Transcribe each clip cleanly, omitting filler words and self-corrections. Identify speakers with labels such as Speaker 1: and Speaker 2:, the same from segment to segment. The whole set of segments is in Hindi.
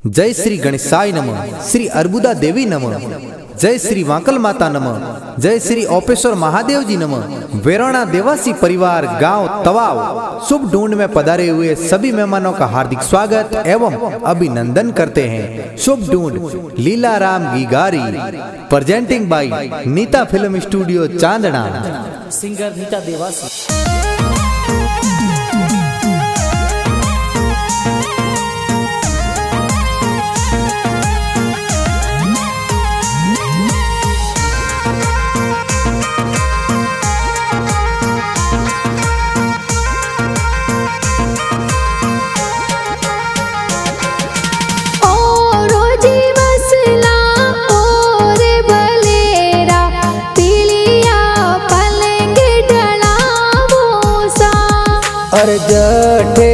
Speaker 1: जय श्री गणेशाय नमः, श्री अर्बुदा देवी नमः, जय श्री वांकल माता नमः, जय श्री ओपेश्वर महादेव जी नमः। वेरोना देवासी परिवार गांव तवाव शुभ ढूंढ में पधारे हुए सभी मेहमानों का हार्दिक स्वागत एवं अभिनंदन करते हैं। शुभ ढूंढ लीलाराम गिगारी presenting by Neeta film studio Chandana,
Speaker 2: singer Neeta Dewasi.
Speaker 1: अरे जठे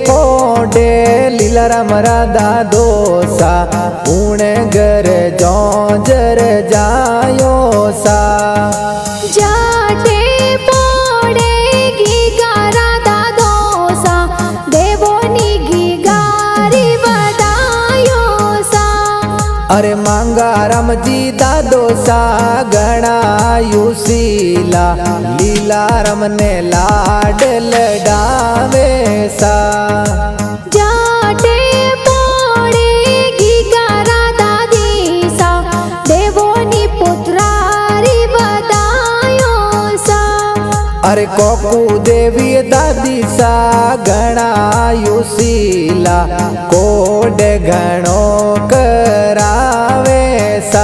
Speaker 1: पोडे लीलाराम राधा दोसा ऊणे घर जौजर जायो सा।
Speaker 3: जठे पोडे गीगा राधा दोसा देवोनी गीगारी बदायो सा।
Speaker 1: अरे मांगा राम जी दादो सा गणायु शीला लीलाराम ने लाड लडावे सा।
Speaker 3: जाटे पोड़े गीगा राधा दीसा देवोनी पुत्रारी बदायो सा।
Speaker 1: अरे कोकू देवी दादी सा गणायु शीला कोड घणो करावे सा।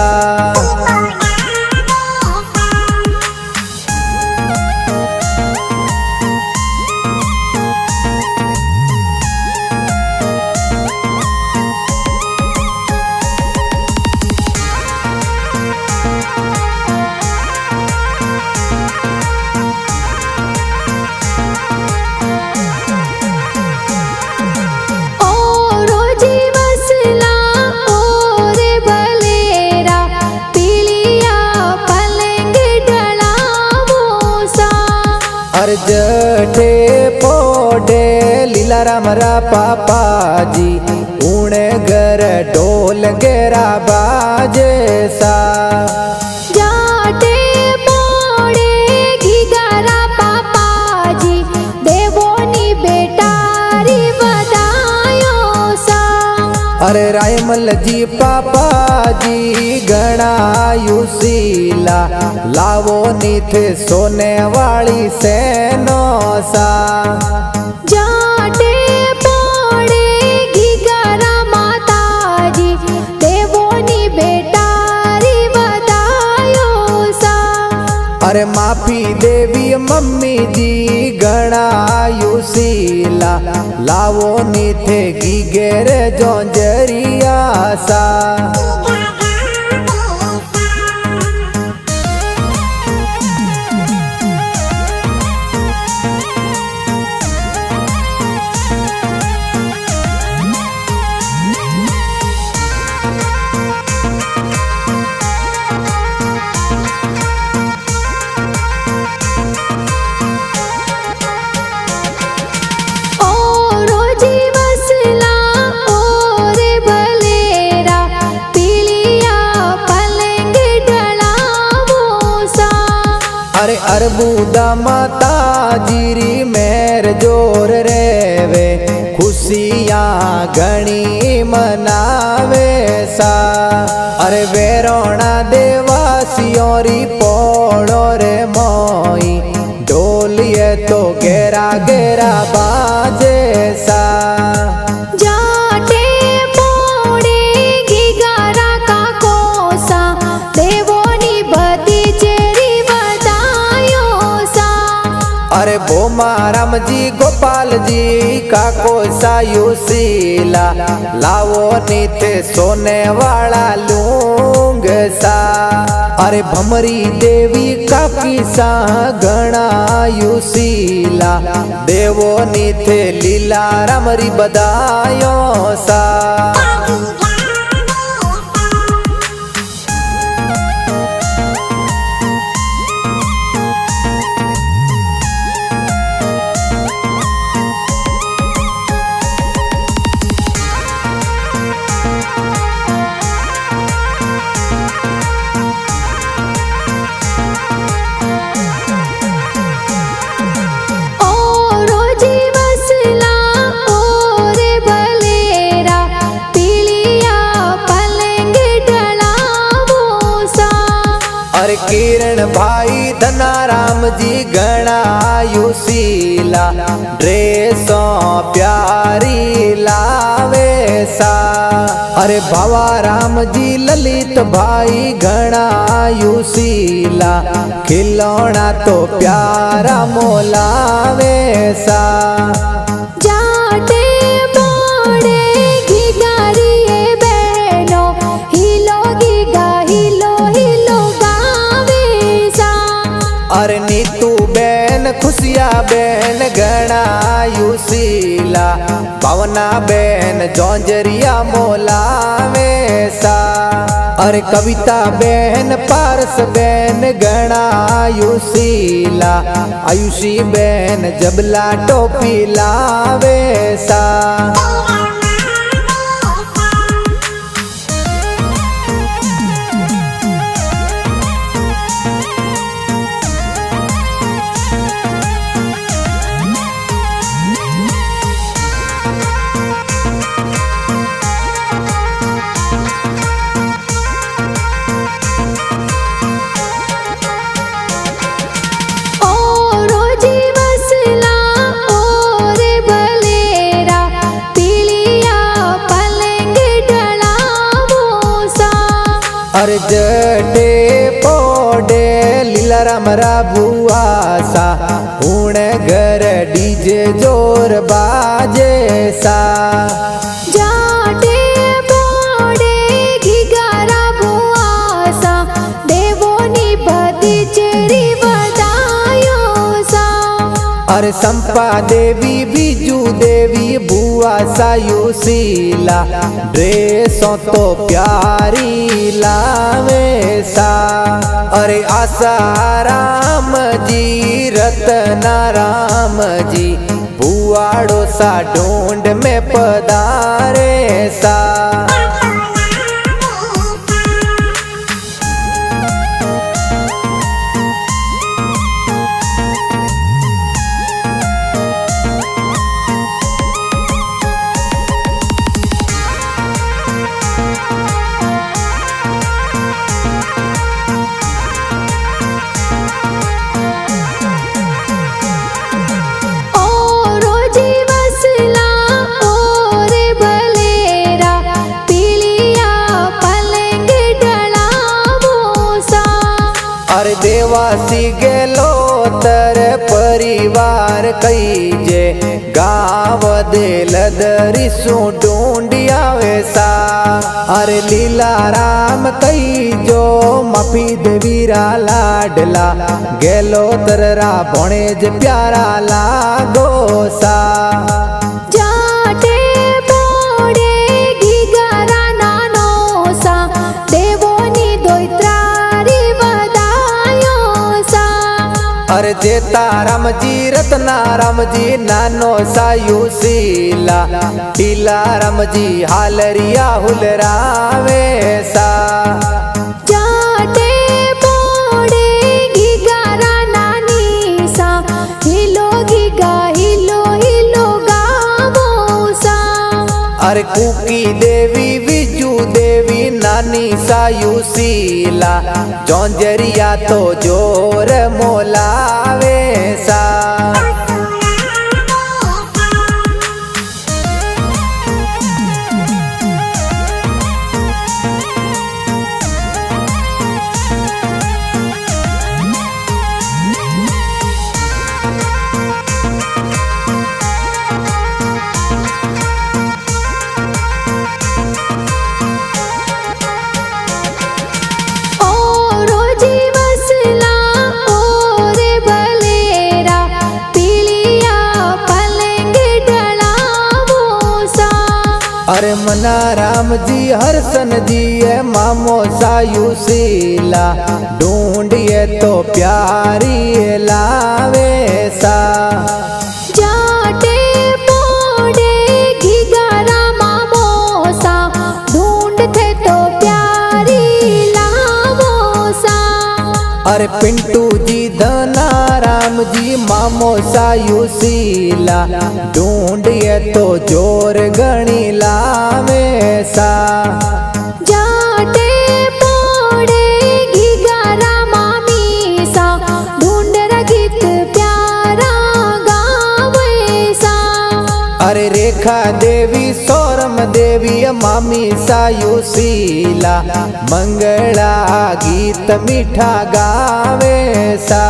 Speaker 1: जठे पोडे लीलाराम रा पापा जी ऊणे घर ढोल गेरा बाजे सा।
Speaker 3: जाटे पोडे गीगा रा पापा जी देवोनी बेटारी बदायो सा।
Speaker 1: अरे रायमल जी पापा जी गणायु शीला लावो नीथे सोने वाली सेनो सा।
Speaker 3: जाटे पोड़े गीगा रा माता जी देवोनी बेटारी बदायो सा।
Speaker 1: अरे माफी देवी मम्मी जी गणायु शीला लावो नीथे गीगेर जोंजरिया सा। अरे अर्बुदा माता जीरी मेर जोर रेवे खुशियाँ घणी मनावे सा। अरे वेरोना देवासियों री पोड़ो रे मोई ढोलिए तो गेरा गेरा बाजे सा। अरे भोमा राम जी गोपाल जी काको सायु शीला लावो नीथे सोने वाला लूंग सा। अरे भमरी देवी काकी सा गणायु शीला देवो नीथे लीलाराम री बदायो सा। अरे किरण भाई धनाराम जी गणायुशीला ड्रेसों प्यारी लावे सा। अरे भवाराम जी ललित भाई गणायुशीला खिलौना तो प्यारा मोलावे सा।
Speaker 3: जाटे मोड़े घिगारिये बहनो हिलो घिगा हिलो हिलो गावे सा।
Speaker 1: अरे नीतू बेन खुशिया बेन गणायुशीला भावना बेन जोंजरिया मोलावे सा। अरे कविता बेन पारस बेन गणायुशीला आयुषी बेन जबला टोपी लावे सा। अरे जटे पोडे लीला रामरा बुआसा हूण घर डीजे जोर बाजे सा।
Speaker 3: जाटे पोडे घिगारा बुआसा देवोनी बदी चेरी बदायो सा।
Speaker 1: अरे संपा देवी बीजू देवी बुआसा युशीला ड्रेसों तो प्यारी लावे सा। अरे आसाराम जी रत्नाराम जी बुआड़ो सा ढूंढ में पधारे सा। अरे देवासी गेलो तर परिवार कई जे गाव दिल दरिसू ढूंढिया वैसा। अरे लीला राम कई जो मफी देवीरा लाडला गेलो तररा भोणेज प्यारा लागो सा। अरे जेताराम जी रत्नाराम जी नानो सा युशीला टीलाराम जी हालरिया हुलरावे सा।
Speaker 3: जाटे पोड़े घिगारा नानी सा हिलो घिगा हिलो हिलो गावो सा।
Speaker 1: अरे कुकी देवी विजू देवी नानी सा युशीला जोंजरिया तो जोर मोलावे सा। अरे मनाराम जी हरसन जी है मामो सा युशीला ढूंढिए तो प्यारी लावे सा।
Speaker 3: जाटे पोड़े घिगारा मामो सा ढूंढते तो प्यारी लावो सा।
Speaker 1: अरे पिंटू जी धनाराम जी मामो सा युशीला ढूंढिए तो जोर गणी लावे सा।
Speaker 3: जाटे पोड़े घिगारा
Speaker 1: रेखा देवी सौरम देवी मामी सायुशीला मंगला गीत मीठा गावे सा।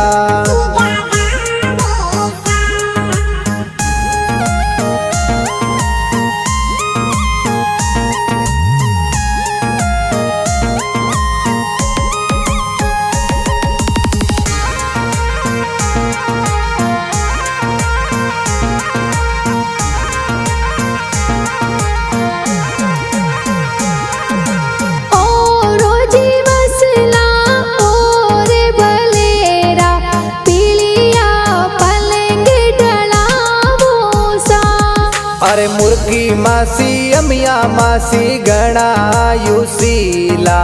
Speaker 1: अरे मुर्गी मासी अमिया मासी गणायुशीला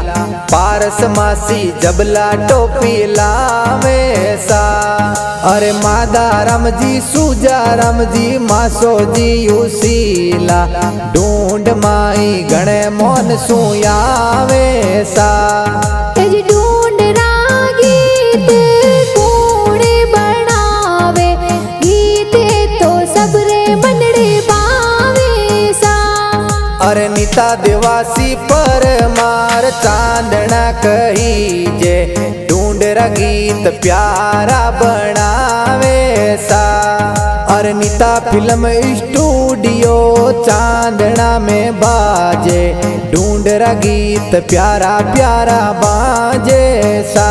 Speaker 1: पारस मासी जबला टोपी लावे सा। अरे मादा रामजी सूजा रामजी मासो जी युशीला ढूंढ माई गणे मोन सुयावे सा।
Speaker 3: ढूंढ गीत कोणे बनावे गीते तो सबरे मनड़े
Speaker 1: अरे नीता देवासी पर मार चांदना कही जे ढूंढरा गीत प्यारा बनावे सा। अरे नीता फिल्म स्टूडियो चांदना में बाजे ढूंढरा गीत प्यारा प्यारा बाजे सा।